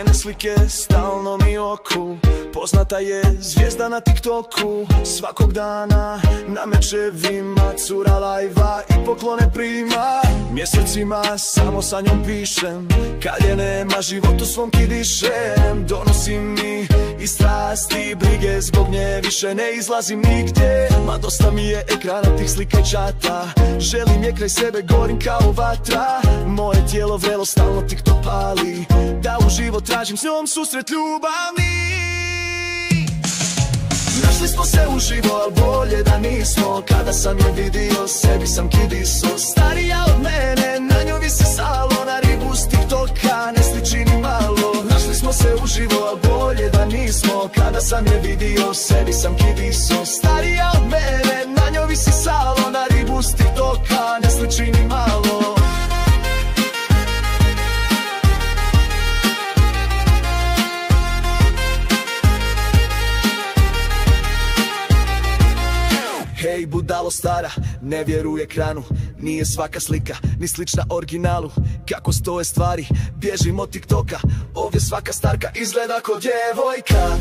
njene slike stalno mi oku. Poznata je zvijezda na TikToku, svakog dana na mečevima cura lajva i poklone prima. Mjesecima samo sa njom pišem, kad je nema životu svom kidišem. Donosi mi i strasti, brige, zbog nje više ne izlazim nigdje. Ma dosta mi je ekrana tih slika i čata, želim je kraj sebe, gorim kao vatra. Moje tijelo vrelo stalno TikTok pali, da uživo tražim s njom susret ljubavni. Našli smo se uživo, al bolje da nismo. Kada sam je vidio, sebi sam kidiso. Starija od mene, na njoj visi salo, na ribu s TikToka, ne sliči ni malo. Našli smo se uživo, al bolje da nismo. Kada sam je vidio, sebi sam kidiso. Starija od mene, na njoj visi salo, na ribu s TikToka, ne sliči ni malo. Hej budalo stara, ne vjeruj ekranu, nije svaka slika ni slična originalu. Kako stoje stvari, bježim od TikToka, ovdje svaka starka izgleda ko djevojka.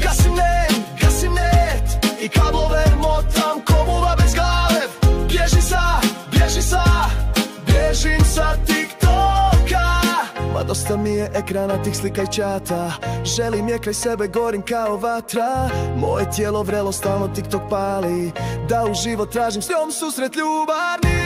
Gasim net i kablove motam ko muva bez glave. Bježim sa TikToka. Ma dosta mi je ekrana tih slika i čata, želim je kraj sebe, gorim kao vatra. Moje tijelo vrelo stalno TikTok pali, da uživo tražim s njom susret ljubavni.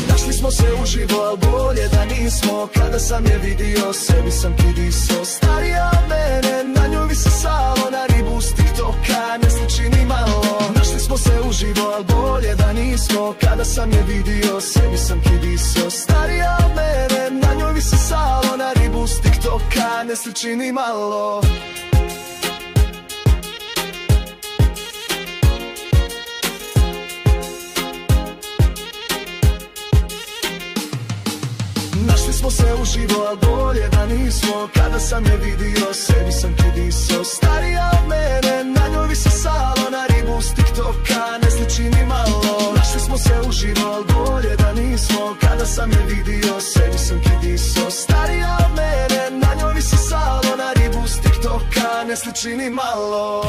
Našli smo se uživo, al bolje da nismo. Kada sam je vidio, sebi sam kidiso. Starija od mene, na njoj visi salo, na ribu s TikToka, ne sliči ni malo. Našli smo se uživo, al bolje da nismo. Kada sam je vidio, sebi sam kidiso. Starija od mene, na njoj visi salo, na ribu s TikToka, ne sliči ni malo. Našli smo se uživo, al bolje da nismo. Kada sam je vidio, sebi sam kidiso. Starija od mene, na njoj visi salo, na ribu s TikToka, ne sliči ni malo. Našli smo se uživo, al bolje da nismo. Kada sam je vidio, sebi sam kidiso. Starija od mene, na njoj visi salo, na ribu s TikToka, ne sliči ni malo.